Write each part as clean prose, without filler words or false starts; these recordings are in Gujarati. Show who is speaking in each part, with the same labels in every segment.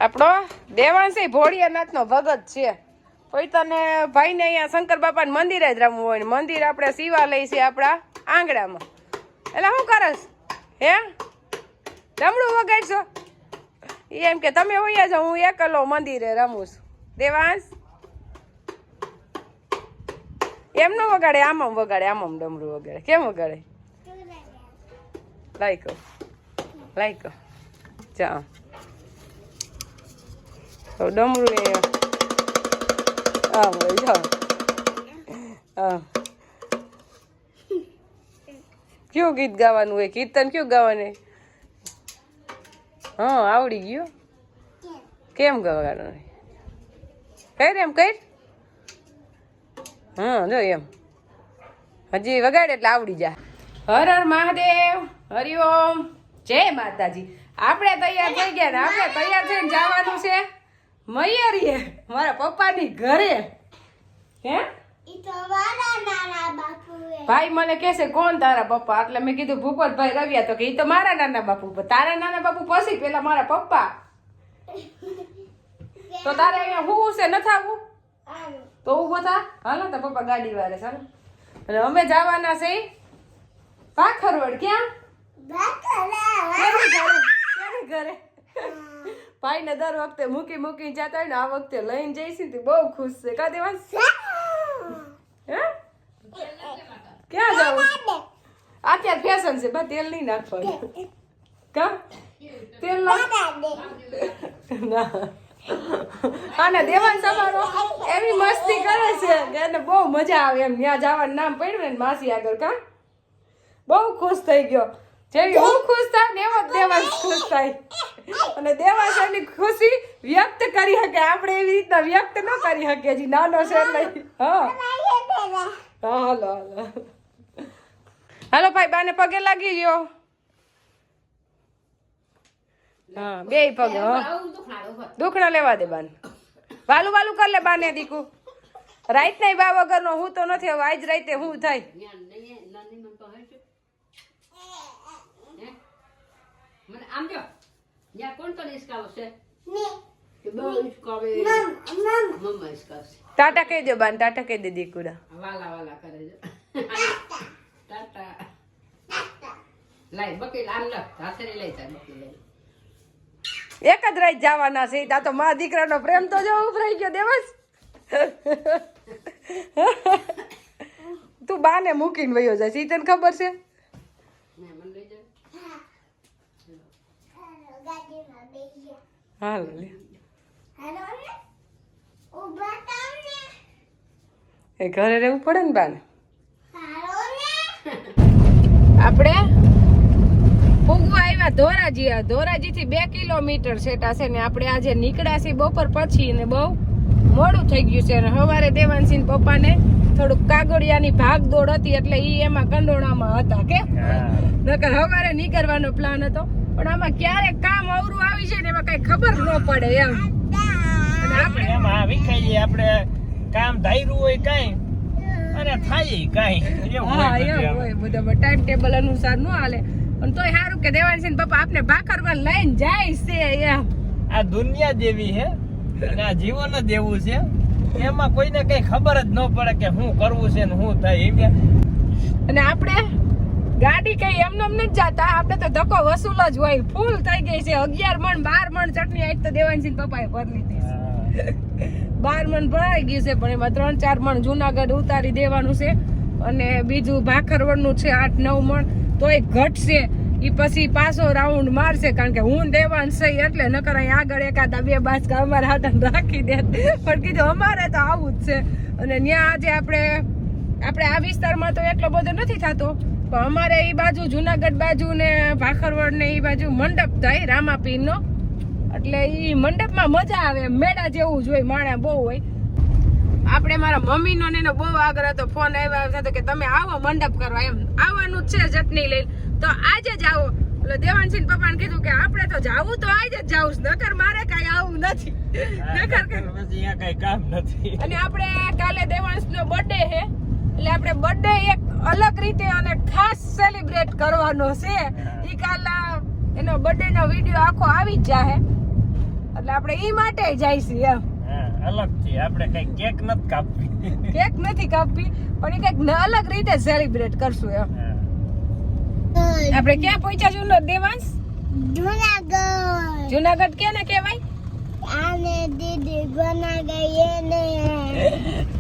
Speaker 1: આપણો દેવાંશી ભોળિયાનાથનો ભગત છે. પોતાને ભાઈને અહીંયા શંકર બાપાને મંદિરે જ રમવું હોય ને મંદિર આપણે શિવાલય છે આપણા આંગણામાં. એટલે શું કરસ હે રમડું વગાડશો? એમ કે તમે હોઈએ છો, હું એકલો મંદિરે રમું છું. દેવાંશ એમ ન વગાડે, આમ વગાડે, આમ ડમરું વગાડે. કેમ વગાડે? લાઈકો લાઈકો જા તો ડમરું એ હા ભાઈ જાઓ. હા કયું ગીત ગાવાનું હોય? કીર્તન કયું ગાવાનું? હા આવડી ગયું. કેમ ગાવાનું? કઈ એમ કઈ હા જો એમ હજી વગાડે એટલે આવડી જાય. હર હર મહાદેવ, હરિઓમ, જય માતાજી. આપણે તૈયાર થઈ ગયા ને આપણે તૈયાર થઈને જવાનું છે મૈયરીએ, મારા પપ્પાની ઘરે. હે ભાઈ મને કહેશે કોણ તારા પપ્પા? એટલે મેં કીધું ભૂપતભાઈ રવિયા. તો કે ઈ તો મારા નાના બાપુ. તારા નાના બાપુ પછી પેલા મારા પપ્પા. તો તારે અહીંયા હું છે ન થાવું તો ઉભો થા. હાલો તો પપ્પા ગાડી વાળે ચાલો. અને અમે જવાના છે પાખરવડ. ક્યાં? ઘરે ભાઈ ને દર વખતે મૂકી મૂકી જતા હોય ને આ વખતે લઈને જઈશું તો બહુ ખુશ છે. કા દેવાંશ? હે ક્યાં જવું? અત્યારે ફેશન છે બા તેલ નહીં નાખવાનું. કા તેલ ના અને દેવાંશ અમારો એવી મસ્તી કરે છે કે એને બહુ મજા આવે એમ. ત્યાં જવાનું નામ પડ્યું ને માસી આગળ. કા બહુ ખુશ થઈ ગયો. જેવી હું ખુશ થાય ને એવો દેવાંશ ખુશ થાય. અને દેવાંશ એની ખુશી વ્યક્ત કરી શકે, આપણે એવી રીતના વ્યક્ત ન કરી શકીએ. હજી નાનો છે એટલે. હા હાલો હાલો હાલો ભાઈ બાને પગે લાગી ગયો. હા બે પગે. હા દુખણા લેવા દે બાને. વાલું વાલું કર લે બાને દીકુ. રાઈત નહીં બા વગરનો હું તો નથી. હવે આજ રાઈતે હું થાય?
Speaker 2: આમ જો યા કોણ તો ઈસકાવશે ને કે બહુ ઈસકાવે મમ્મા ઈસકાવશે.
Speaker 1: ટાટા કહી દે બાન, ટાટા કહી દે દીકુડા.
Speaker 2: વાલા વાલા કરે છે ટાટા લાઈ બકેલ આમ લ હાથરી લઈ તા બકેલ
Speaker 1: એક જ રાત જવાના છે. તા તો મા દીકરાનો પ્રેમ તો જો ઉભરાઈ ગયો દેવાંશ. તું બાને મૂકીને વયો જાય ઈ તને ખબર છે? હાલો લે એ ઘરે રહેવું પડે ને બાને. આપણે ફૂગવા આવ્યા ધોરાજી. ધોરાજી થી 2 કિલોમીટર સેટા છે ને આપણે આજે નીકળ્યા છીએ બપોર પછી ને બહુ મોડું થઈ ગયું છે. અને સવારે દેવાંશી ને પપ્પાને થોડુંક કાગળિયાની ભાગ દોડ હતી એટલે ઈ એમાં કંડોળામાં હતા. કે નકર સવારે નીકળવાનો પ્લાન હતો પણ આમાં ક્યારેક કામ અવરું આવી જાય ને એમાં કઈ ખબર ન પડે એમ. અને આપણે
Speaker 3: એમાં વિખાઈએ આપણે કામ ધાર્યું હોય કઈ અને થાય કઈ.
Speaker 1: હા એવું હોય બધા ટાઈમ ટેબલ અનુસાર ન હાલે. પણ તોય સારું કે દેવાંશી ને પપ્પા આપણે ભાખરવા લઈને જાય છે એમ.
Speaker 3: આ દુનિયા જેવી છે અને આ જીવન જ એવું છે. એમાં કોઈને કઈ ખબર જ ન પડે કે શું કરવું છે ને શું થાય એમ.
Speaker 1: અને આપણે ગાડી કઈ એમને નથી જાતા. આપણે તો ધક્કો વસૂલ જ હોય. ફૂલ થઈ ગઈ છે. 11 મણ 12 મણ ચટણી આજ તો દેવાંશી પપ્પાએ ભરી લીધી છે. 12 મણ ભરાઈ ગયું છે પણ એમાં 3-4 મણ જુનાગઢ ઉતારી દેવાનું છે અને બીજું ભાખરવડનું છે 8-9 મણ. તોય ઘટશે. ઈ પછી પાછો રાઉન્ડ મારશે કારણ કે હું દેવાંશ છે એટલે નકર અહીં આગળ એકાદા 2 બાચકા અમારા હાથમાં રાખી દે. પણ કીધું અમારે તો આવું જ છે. અને ત્યાં આજે આપણે આ વિસ્તારમાં તો એટલો બધો નથી થતો પણ અમારે એ બાજુ જુનાગઢ બાજુ ને ભાખરવડ ને એ બાજુ મંડપ થાય રામાપીરનો. એટલે એ મંડપમાં મજા આવે. મેળા જેવું જ હોય, માણા બહુ હોય. આપણે મારા મમ્મીનો ને એનો બહુ આગ્રહ હતો. ફોન આવ્યો હતો કે તમે આવો મંડપ કરવા એમ. આવવાનું જ છે ચટણી લઈને તો આજે જ આવો. એટલે દેવાંશી પપ્પાને કીધું કે આપણે તો જાવું તો આજે જ જાવું, નકર મારે કઈ આવું નથી. નકર
Speaker 3: કઈ કામ નથી.
Speaker 1: અને આપણે કાલે દેવાંશનો બર્થડે છે એટલે આપણે બર્થડે એક અલગ રીતે અને ખાસ સેલિબ્રેટ કરવાનો છે. ઈ કાલ એનો બર્થડે નો વિડિયો આખો આવી જ જાહે. એટલે આપણે ઈ માટે જાય છે એમ.
Speaker 3: હા, અલગથી આપણે કઈ કેક નથી કાપવી.
Speaker 1: કેક નથી કાપવી પણ ઈ કઈક અલગ રીતે સેલિબ્રેટ કરશું એમ.
Speaker 3: હા.
Speaker 1: આપણે ક્યાં પહોંચ્યા છું દેવાંશ? જુનાગઢ કેને કહેવાય?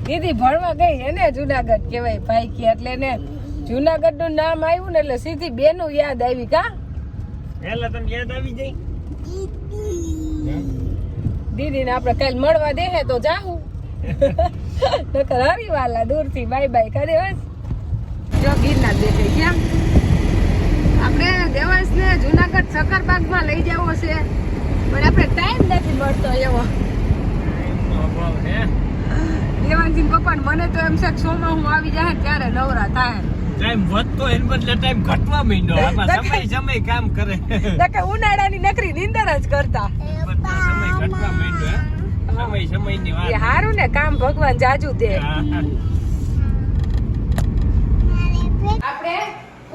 Speaker 1: દીદી ભણવા ગઈ એને જુનાગઢ કહેવાય ભાઈ કે એટલે ને જુનાગઢ નું નામ આવ્યું ને એટલે સીધી બેનું યાદ આવી કા
Speaker 3: એટલે તને યાદ આવી જાય
Speaker 1: દીદી ને આપણે કાલ મળવા દે તો જાવું નકર હરીવાલા દૂર થી બાય બાય કરે જો ગિરનાર દેખાય કેમ આપણે દેવાંશ ને જુનાગઢ સકરબાગ માં લઈ જવો છે પણ આપણે ટાઈમ નથી મળતો એવો દેવાંશજી પપ્પા મને તો એમ છે કે સોમાં હું આવી જાય ત્યારે નવરા થાય
Speaker 3: ટાઈમ વધતો એને બદલે ટાઈમ ઘટવા માંડ્યો આમાં સમય કામ કરે
Speaker 1: નકે ઉનાળાની નકરી નીંદર જ કરતા
Speaker 3: બધો સમય ઘટવા માંડ્યો સમયની વાત
Speaker 1: એ હારું ને કામ ભગવાન જાજુ દે આપણે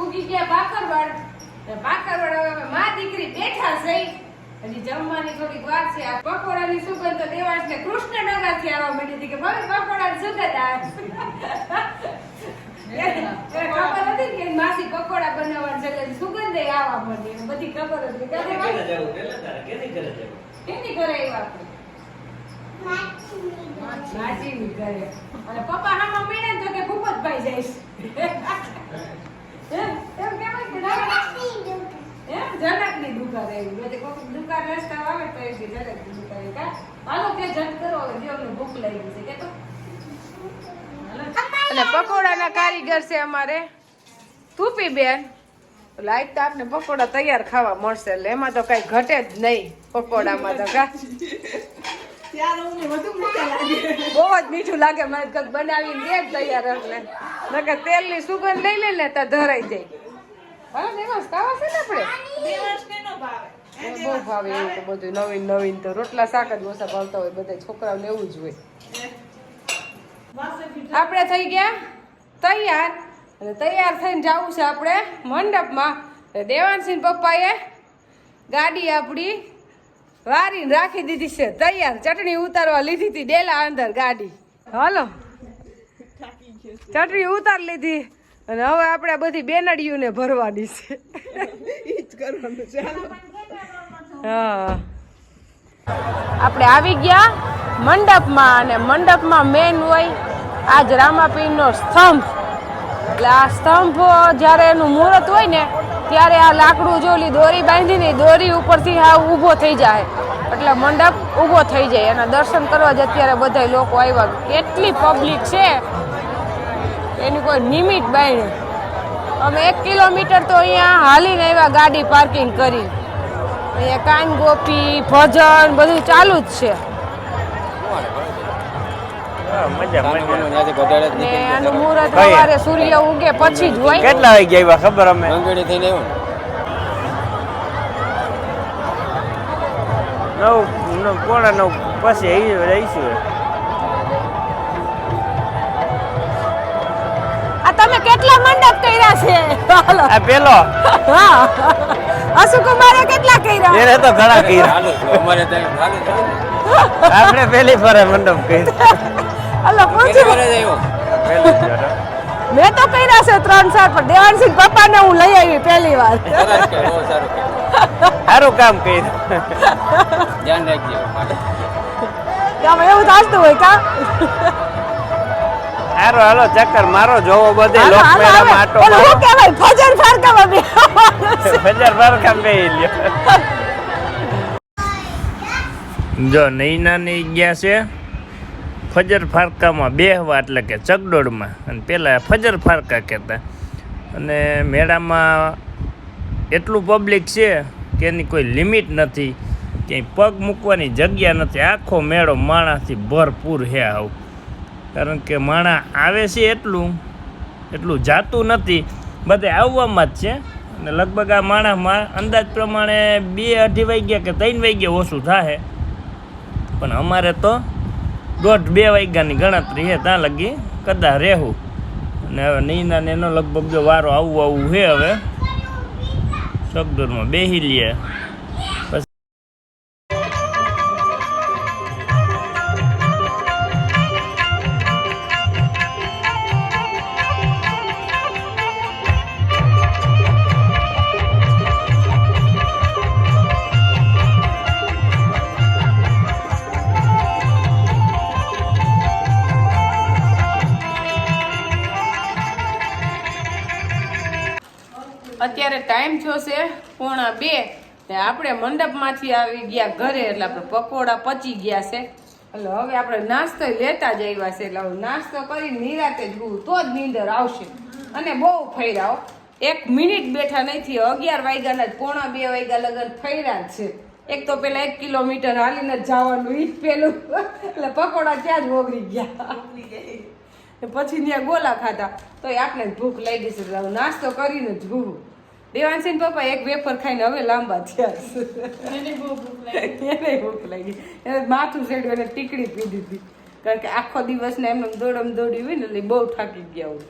Speaker 1: ઉગી ગયા ભાખરવડ હવે માં દીકરી બેઠા છે હજી જમવાની થોડીક વાર છે આ પકોડાની સુગંધ તો દેવાંશને કૃષ્ણનગરથી આવવા માંડી હતી કે મમ્મી પકોડાની સુગંધ આવે ખબર હતી કે માસી પકોડા બનાવવાનું છે એટલે સુગંધ આવવા માંડી બધી ખબર હતી કેની ઘરે આવ્યા આપણે માસીની ઘરે અને પપ્પા હામાં મળ્યા ને તો કે ભૂપતભાઈ જઈશ એમ કેવાય કે એમ જનકની દુકાન એવી બધી કોક દુકાન રસ્તા આવે તો એ જનકની દુકાન કા હાલો કે જટ કરો હવે દેવને ભૂખ લાગી છે કે તો અને પકોડાના કારીગર છે અમારે તુપી બેન લાઈટ તો આપને પકોડા તૈયાર ખાવા મળશે એટલે એમાં તો કઈ ઘટે જ નહીં પકોડામાં તો કા બહુ જ મીઠું લાગે મારે કંઈક બનાવીને દે તૈયાર એટલે નકર તેલની સુગંધ લઈ લે ને તો ધરાઈ જાય હા દેવાંશ ખાવા છે ને આપણે બહુ ભાવે એવું તો બધું નવીન નવીન તો રોટલા શાક જ ઓછા ભાવતા હોય બધા છોકરાઓને એવું જ હોય આપણે થઈ ગયા તૈયાર અને તૈયાર થઈને જવું છે આપણે મંડપમાં દેવાંશી પપ્પાએ ગાડી આપણી વારીને રાખી દીધી છે તૈયાર ચટણી ઉતારવા લીધી હતી ડેલા અંદર ગાડી હાલો ચટણી ઉતાર લીધી અને હવે આપણે બધી બેનડીઓને ભરવાની છે હા આપણે આવી ગયા મંડપમાં અને મંડપમાં મેન હોય આજ રામાપીરનો સ્તંભ એટલે આ સ્તંભ જ્યારે એનું મુહૂર્ત હોય ને ત્યારે આ લાકડું જોલી દોરી બાંધીને દોરી ઉપરથી આ ઊભો થઈ જાય એટલે મંડપ ઊભો થઈ જાય એના દર્શન કરવા જ અત્યારે બધા લોકો આવ્યા કેટલી પબ્લિક છે એની કોઈ નિમિત બાઈને અમે 1 કિલોમીટર તો અહીંયા હાલીને આવ્યા ગાડી પાર્કિંગ કરી અહીંયા કાન ગોપી ભજન બધું ચાલુ જ છે ને આનું મુહૂર્ત સવારે સૂર્ય ઉગે પછી જ હોય
Speaker 3: કેટલા વાગે આવ્યા ખબર અમે
Speaker 4: મંગળી થઈને આવ્યો
Speaker 3: 9:9 પછી રહીશું
Speaker 1: તમે કેટલા મંડપ કર્યા છે
Speaker 3: આ પેલો
Speaker 1: હા અશુકુમારે કેટલા કર્યા
Speaker 3: એને તો ઘણા કર્યા
Speaker 4: ચાલુ અમારે ત્યાં ચાલુ
Speaker 3: આપણે પહેલી ફરે મંડપ કર્યો
Speaker 1: હલો પૂછો મેં તો કર્યા છે 3-4 પણ દેવાંશી પપ્પાને હું લઈ આવી પહેલી વાર
Speaker 3: સારું કામ કર્યું
Speaker 4: ધ્યાન રાખજો
Speaker 1: તમે એવું થાતું હોય કા
Speaker 3: હારો હાલો ચક્કર મારો જોવો બધે લોકમેળામાં આટો
Speaker 1: ઓલો હું કહેવાય ફજર ફરકામાં બે
Speaker 3: ફજર ફરકામ ગઈ લ્યો જો નૈનાની ગયા છે ફજર ફારકામાં બેહવા એટલે કે ચકડોળમાં અને પેલા ફજર ફારકા કહેતા અને મેળામાં એટલું પબ્લિક છે કે એની કોઈ લિમિટ નથી ક્યાંય પગ મૂકવાની જગ્યા નથી આખો મેળો માણસથી ભરપૂર છે આવું કારણ કે માણા આવે છે એટલું જાતું નથી બધે આવવામાં જ છે અને લગભગ આ માણસમાં અંદાજ પ્રમાણે 2-2.5 વાગ્યા કે 3 વાગ્યા ઓછું થાય પણ અમારે તો 1.5-2 વાગ્યાની ગણતરી છે ત્યાં લગી કદાચ રહેવું અને હવે નૈનાને એનો લગભગ જો વારો આવું છે હવે ચકડોળમાં બેસી લઈએ
Speaker 1: ટાઈમ થયો છે 1:45 ને આપણે મંડપમાંથી આવી ગયા ઘરે એટલે આપણે પકોડા પચી ગયા છે એટલે હવે આપણે નાસ્તો લેતા જ આવ્યા છે એટલે હવે નાસ્તો કરી નિરાતે જ હું તો જ નીંદર આવશે અને બહુ ફર્યા 1 મિનિટ બેઠા નથી 11 વાગ્યાના જ 1:45 વાગ્યા લગન ફર્યા જ છે એક તો પેલા 1 કિલોમીટર હાલીને જ જવાનું ઈ જ પેલું એટલે પકોડા ત્યાં જ ઓગળી ગયા પછી ત્યાં ગોલા ખાધા તો આપણે ભૂખ લાગી છે એટલે નાસ્તો કરીને જ હું દેવાંશી પપ્પા એક વેફર ખાઈને હવે લાંબા થયા એને ભૂખ લાગી એને માથું સેડ્યું એને ટીકડી પી દીધી કારણ કે આખો દિવસ ને એમને દોડમ દોડી હોય ને એટલે બહુ થાકી ગયા હોય